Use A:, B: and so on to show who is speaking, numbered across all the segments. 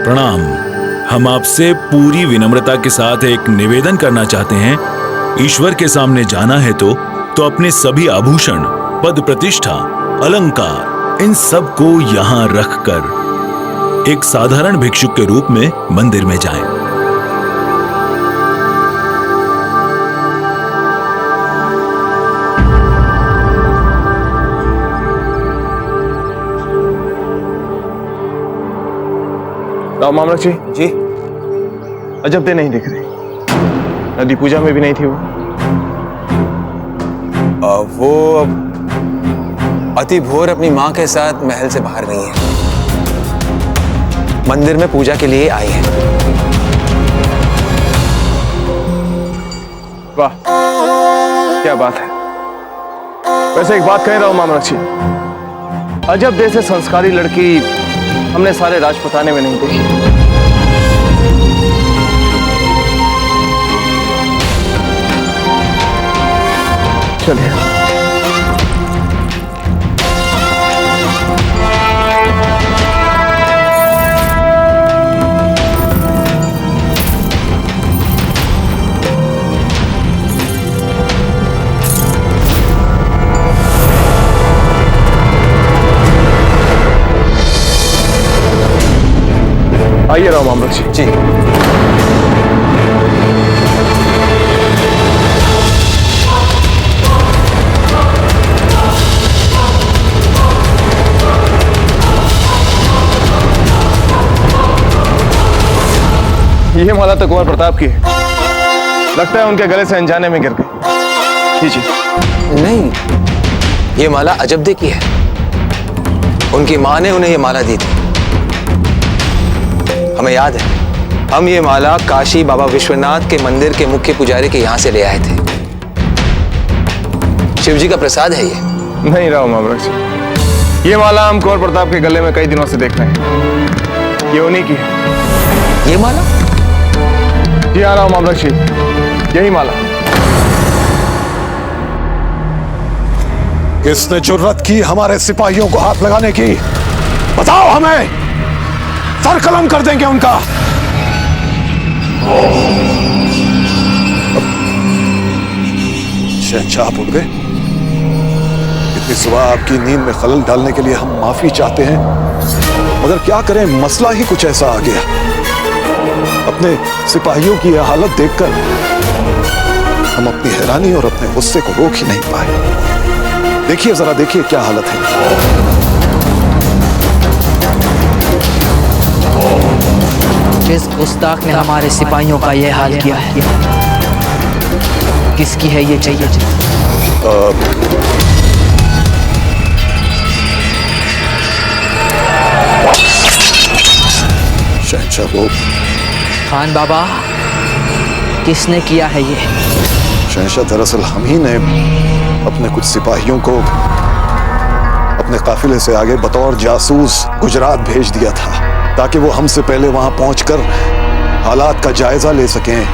A: प्रणाम। हम आपसे पूरी विनम्रता के साथ एक निवेदन करना चाहते हैं। ईश्वर के सामने जाना है तो अपने सभी आभूषण, पद प्रतिष्ठा, अलंकार, इन सब को यहाँ रखकर एक साधारण भिक्षुक के रूप में मंदिर में जाएं।
B: राव मामलक जी, अजब दे नहीं दिख रही। नदी पूजा में भी नहीं थी
C: वो अति भोर अपनी माँ के साथ महल से बाहर गई है। मंदिर में पूजा के लिए आई है।
B: वाह, क्या बात है। वैसे एक बात कह रहा हूं मामलक जी, अजब दे से संस्कारी लड़की हमने सारे राजपुताने में नहीं देखी। चलिए। आइए राव मामलक जी। ये माला तो कुंवर प्रताप की है। लगता है उनके गले से अनजाने में गिर गई। लीजिए।
C: नहीं, ये माला अजबदे की है। उनकी माँ ने उन्हें ये माला दी थी। हमें याद है, हम ये माला काशी बाबा विश्वनाथ के मंदिर के मुख्य पुजारी के यहां से ले आए थे। शिव जी का प्रसाद है ये।
B: नहीं राव मामलक जी, ये माला हम कुंवर प्रताप के गले में कई दिनों से देख रहे हैं। ये उन्हीं की है।
C: ये माला?
B: जी हाँ राव मामलक जी, यही माला।
D: किसने जुर्रत की हमारे सिपाहियों को हाथ लगाने की? बताओ हमें, सर कलम कर देंगे उनका। शहंशाह आप उठ गए? इतनी सुबह आपकी नींद में खलल डालने के लिए हम माफी चाहते हैं, मगर क्या करें, मसला ही कुछ ऐसा आ गया। अपने सिपाहियों की यह हालत देखकर हम अपनी हैरानी और अपने गुस्से को रोक ही नहीं पाए। देखिए जरा, देखिए क्या हालत है।
E: किस गुस्ताख ने हमारे सिपाहियों का यह हाल किया है? किसकी है ये चाहिए?
D: शहंशाह वो
E: खान बाबा, किसने किया है ये?
D: शहंशाह दरअसल हम ही ने अपने कुछ सिपाहियों को अपने काफिले से आगे बतौर जासूस गुजरात भेज दिया था, ताकि वो हमसे पहले वहां पहुंचकर हालात का जायजा ले सकें,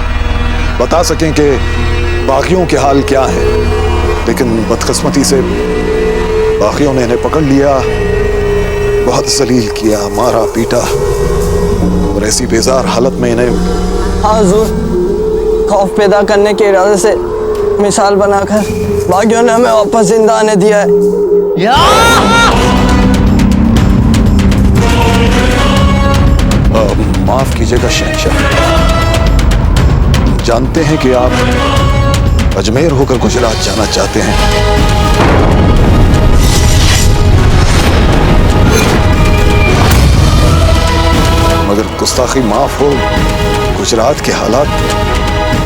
D: बता सकें कि बागियों के हाल क्या है। लेकिन बदकिस्मती से बागियों ने इन्हें पकड़ लिया, बहुत जलील किया, मारा पीटा, और ऐसी बेजार हालत में इन्हें।
F: हाँ हुजूर, खौफ पैदा करने के इरादे से मिसाल बनाकर बागियों ने हमें वापस जिंदा आने दिया है।
D: माफ कीजिएगा शहंशाह, जानते हैं कि आप अजमेर होकर गुजरात जाना चाहते हैं, मगर गुस्ताखी माफ हो, गुजरात के हालात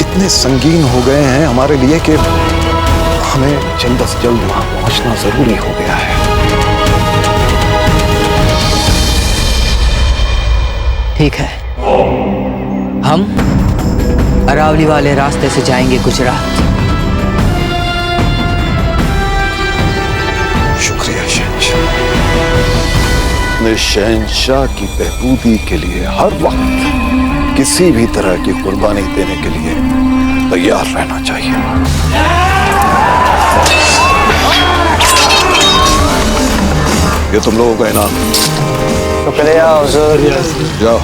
D: इतने संगीन हो गए हैं हमारे लिए कि हमें जल्द से जल्द वहां पहुंचना जरूरी हो गया है।
E: ठीक है, हम अरावली वाले रास्ते से जाएंगे गुजरात।
D: शुक्रिया शहंशाह। अपने शहंशाह की बहबूदी के लिए हर वक्त किसी भी तरह की कुर्बानी देने के लिए तैयार रहना चाहिए। ये तुम लोगों का इनाम।
F: शुक्रिया हुजूर।
D: जाओ।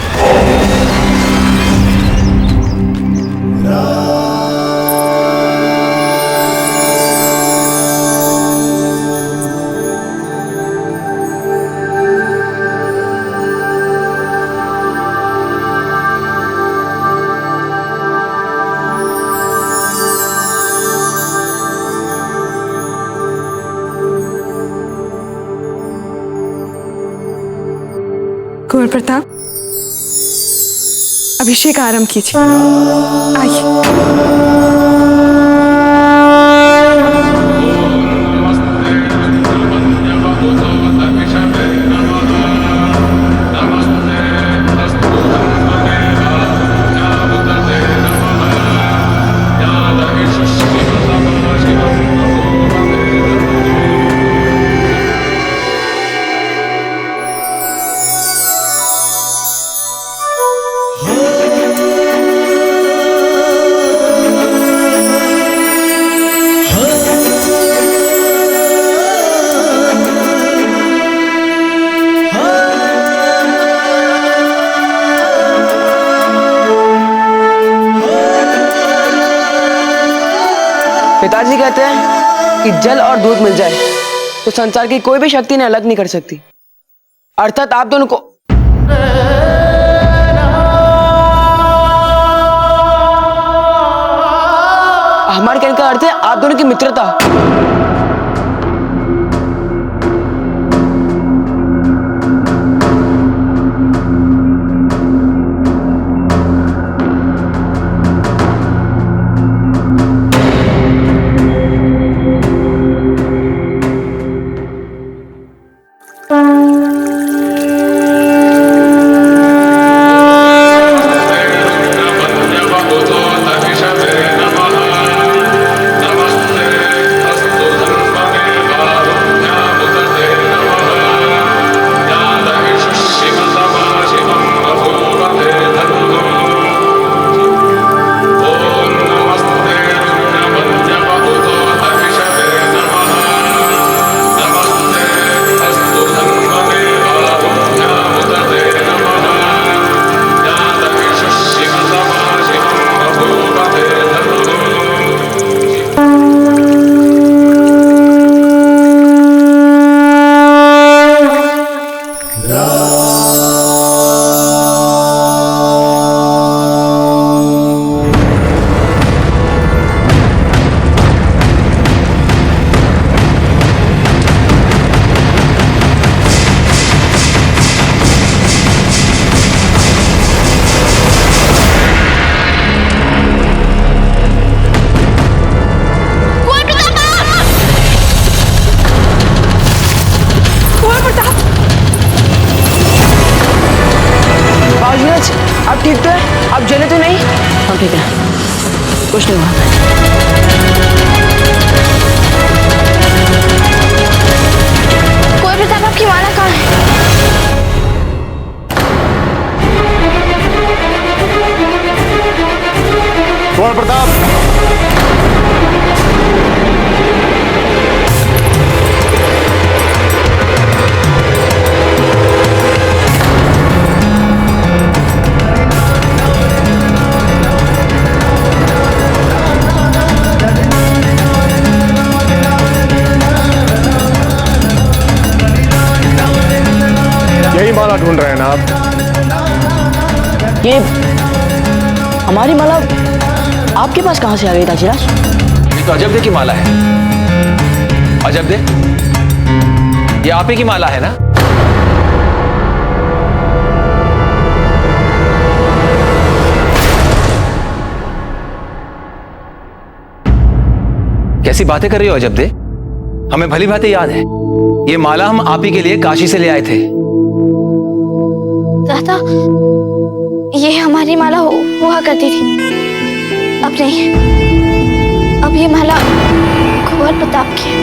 G: कुंवर प्रताप, अभिषेक आरंभ कीजिए। आइए।
H: पिताजी कहते हैं कि जल और दूध मिल जाए तो संसार की कोई भी शक्ति इन्हें अलग नहीं कर सकती। अर्थात आप दोनों को हमारे कहने का अर्थ है आप दोनों की मित्रता। आप ठीक तो है? आप जले तो नहीं?
E: हाँ ठीक है, कुछ नहीं हुआ।
I: कुंवर प्रताप, आपकी माला कहाँ है?
B: कुंवर प्रताप, यही माला ढूंढ रहे हैं ना आप?
E: ये हमारी माला आपके पास कहाँ से आ गई ताजीराज?
C: ये तो अजब की माला है। अजब दे, ये आप ही की माला है ना? कैसी बातें कर रही हो अजब दे? हमें भली भांति याद है, ये माला हम आप ही के लिए काशी से ले आए थे।
I: दादा, ये हमारी माला हुआ करती थी, अब नहीं। अब ये माला कुंवर प्रताप की है।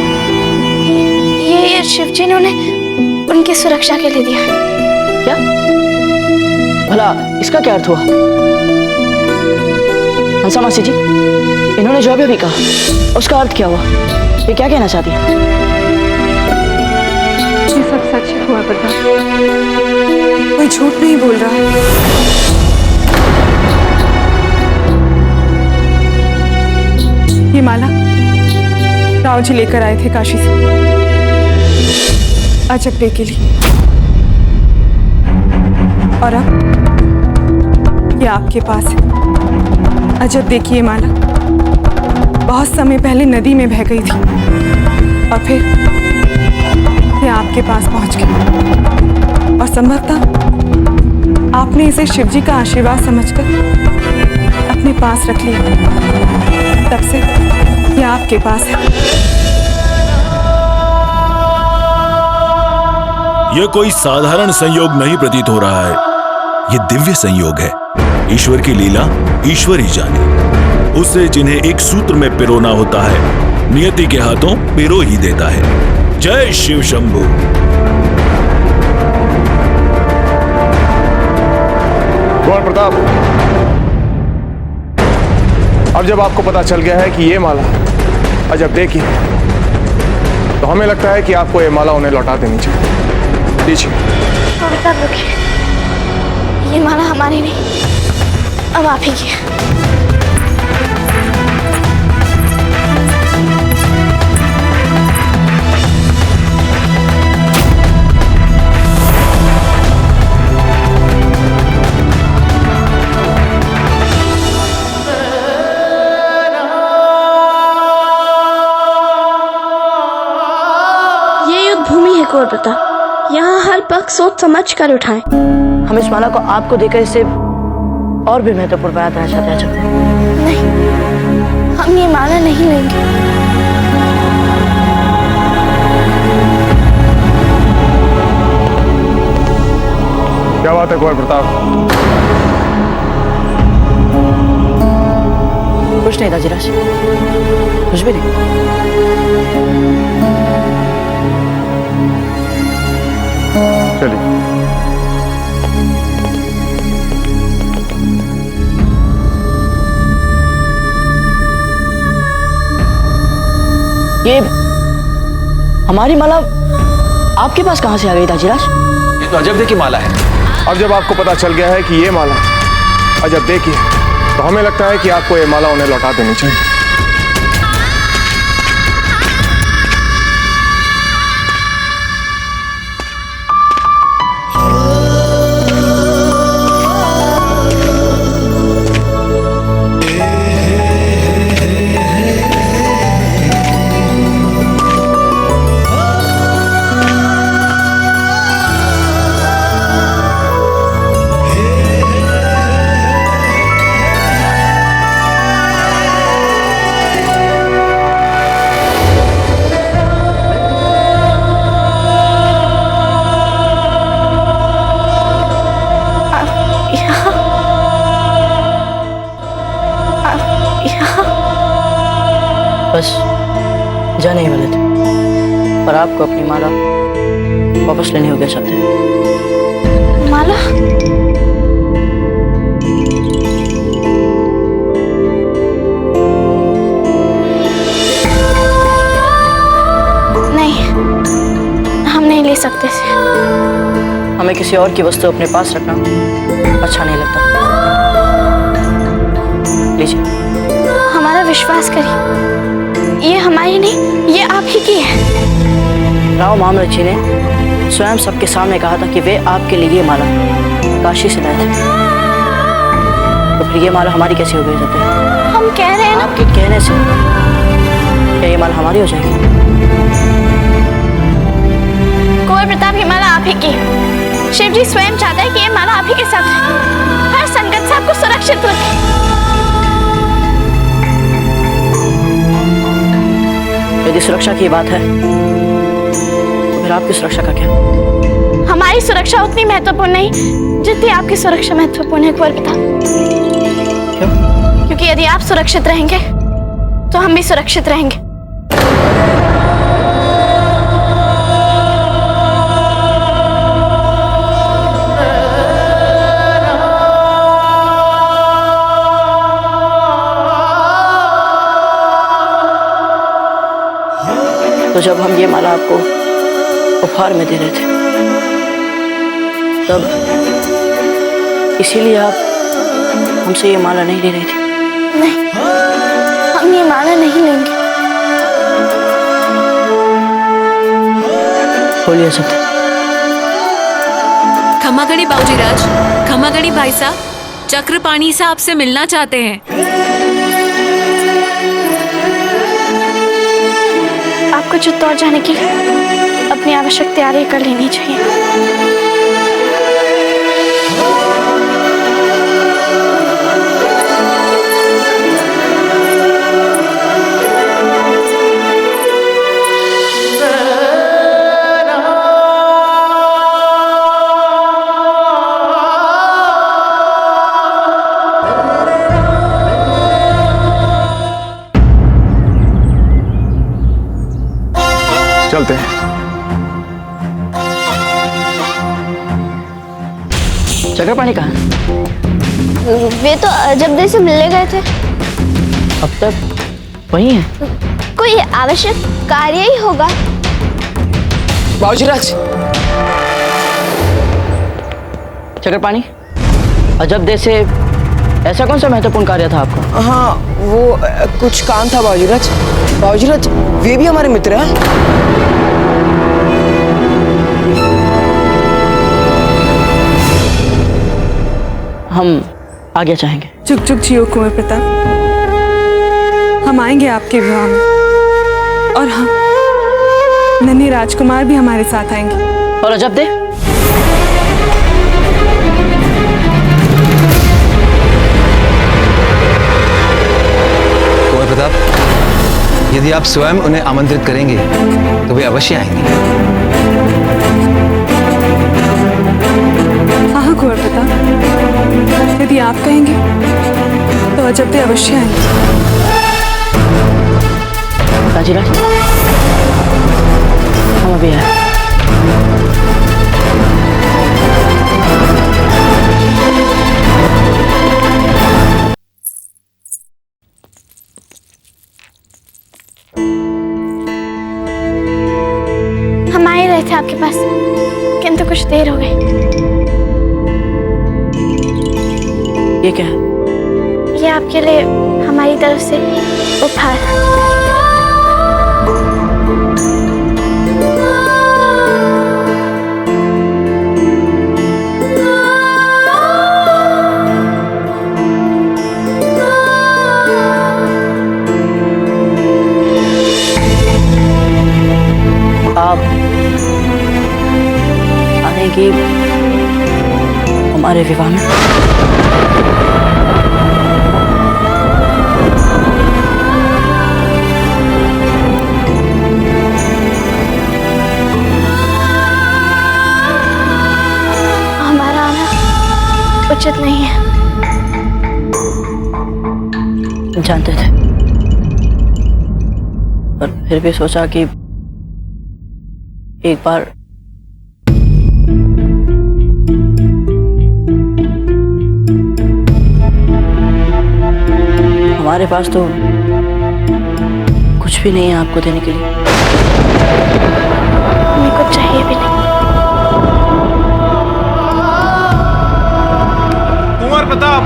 I: ये शिव जी ने उन्हें उनकी सुरक्षा के लिए दिया।
E: क्या भला इसका क्या अर्थ हुआ? हंसा मासी जी, इन्होंने जो अभी कहा उसका अर्थ क्या हुआ? ये क्या कहना चाहती है?
G: ये सब सच है कुंवर प्रताप। झूठ नहीं बोल रहा है। ये माला राव जी लेकर आए थे काशी से अजब डे के लिए, और अब ये आपके पास है। अजब डे की ये माला बहुत समय पहले नदी में बह गई थी और फिर ये आपके पास पहुंच गई, और संभवतः आपने इसे शिवजी का आशीर्वाद समझकर अपने पास रख लिया। तब से ये आपके पास है।
A: यह कोई साधारण संयोग नहीं प्रतीत हो रहा है, यह दिव्य संयोग है। ईश्वर की लीला ईश्वर ही जाने। उससे जिन्हें एक सूत्र में पिरोना होता है, नियति के हाथों पिरो ही देता है। जय शिव शंभू।
B: कुंवर प्रताप, अब जब आपको पता चल गया है कि ये माला अजब डे की है, तो हमें लगता है कि आपको ये माला उन्हें लौटा देनी चाहिए। लीजिए।
I: प्रताप रुकिए, ये माला हमारी नहीं, अब आप ही की है। ये युद्ध भूमि है कुंवर प्रताप, यहाँ हर पक्ष सोच समझ कर उठाएं।
E: हम इस माला को आपको देकर इसे और भी महत्वपूर्ण बनाना चाहते हैं। अच्छा,
I: नहीं, हम ये माला नहीं लेंगे।
B: क्या बात है कुंवर प्रताप?
E: कुछ नहीं दाजीराज, कुछ भी नहीं।
B: चलिए।
E: ये हमारी माला आपके पास कहां से आ गई दाजीराज?
C: ये तो अजब डे की माला है।
B: अब जब आपको पता चल गया है कि ये माला अजब डे की है, तो हमें लगता है कि आपको ये माला उन्हें लौटा देनी चाहिए।
E: बस जाने ही वाले थे, पर आपको अपनी माला वापस लेनी होगी सकते।
I: माला? नहीं, हम नहीं ले सकते थे।
E: हमें किसी और की वस्तु अपने पास रखना अच्छा नहीं लगता। लीजिए।
I: हमारा विश्वास करिए, ये हमारी नहीं, ये आप ही की है।
E: राव महामृत जी ने स्वयं सबके सामने कहा था कि वे आपके लिए ये माला काशी से लाए थे, तो फिर ये माला हमारी कैसे हो गई जाती है?
I: हम कह रहे हैं ना,
E: आपके कहने से क्या ये माला हमारी हो जाएगी?
I: कुंवर प्रताप, ये माला आप ही की है। शिव जी स्वयं चाहता है कि ये माला आप ही के साथ रहे, हर संकट से आपको सुरक्षित रखे।
E: यदि सुरक्षा की बात है तो फिर आपकी सुरक्षा का क्या?
I: हमारी सुरक्षा उतनी महत्वपूर्ण नहीं जितनी आपकी सुरक्षा महत्वपूर्ण है कुंवर प्रताप।
E: क्यों?
I: क्योंकि यदि आप सुरक्षित रहेंगे तो हम भी सुरक्षित रहेंगे।
E: तो जब हम ये माला आपको उपहार में दे रहे थे, तब इसीलिए आप हमसे ये माला नहीं ले रही थी?
I: नहीं, हम ये माला नहीं लेंगे।
E: बोलिए सत्य।
J: खमागणी बाबूजी राज, खमागणी भाई साहब, चक्रपाणी साहब से मिलना चाहते हैं।
I: आपको चित्तौड़ जाने के लिए अपनी आवश्यक तैयारी कर लेनी चाहिए।
B: चलते हैं।
E: चक्रपाणी कहाँ?
I: वे तो अजब से मिलने गए थे।
E: अब तक वही है?
I: कोई आवश्यक कार्य ही होगा।
H: बाबूजी राज,
E: चक्रपाणी, अजब देश से ऐसा कौन सा महत्वपूर्ण कार्य था आपका?
H: हाँ वो कुछ काम था बाबूजी राज। बाबूजी राज, वे भी हमारे मित्र हैं।
E: हम आगे चाहेंगे।
G: जुग जुग जियो कुंवर प्रताप। हम आएंगे आपके विवाह में, और हाँ, नन्हे राजकुमार भी हमारे साथ आएंगे।
E: और अजब दे?
C: कुंवर प्रताप, यदि आप स्वयं उन्हें आमंत्रित करेंगे तो वे अवश्य आएंगे।
G: हाँ कुंवर प्रताप, यदि आप कहेंगे तो अजब दे अवश्य आएंगे।
E: राजीराज, हम अभी आए।
I: हम आ ही रहे थे आपके पास, किंतु कुछ देर हो गई।
E: ये क्या है?
I: ये आपके लिए हमारी तरफ से उपहार।
E: आप आएंगी हमारे विवाह में?
I: हमारा आना उचित नहीं है।
E: जानते थे, पर फिर भी सोचा कि एक बार हमारे पास तो कुछ भी नहीं है आपको देने के लिए।
I: हमें कुछ चाहिए भी नहीं।
B: कुंवर प्रताप,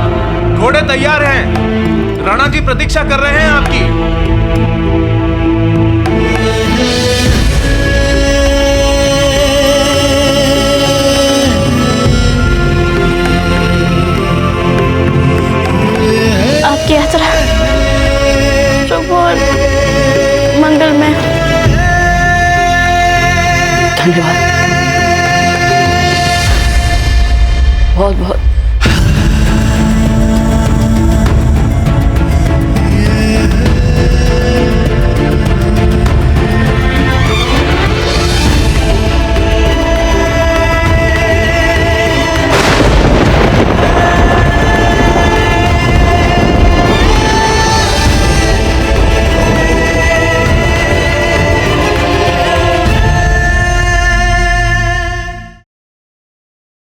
B: घोड़े तैयार हैं, राणा की प्रतीक्षा कर रहे हैं आपकी।
I: आपकी यात्रा शुभ और मंगलमय।
E: धन्यवाद।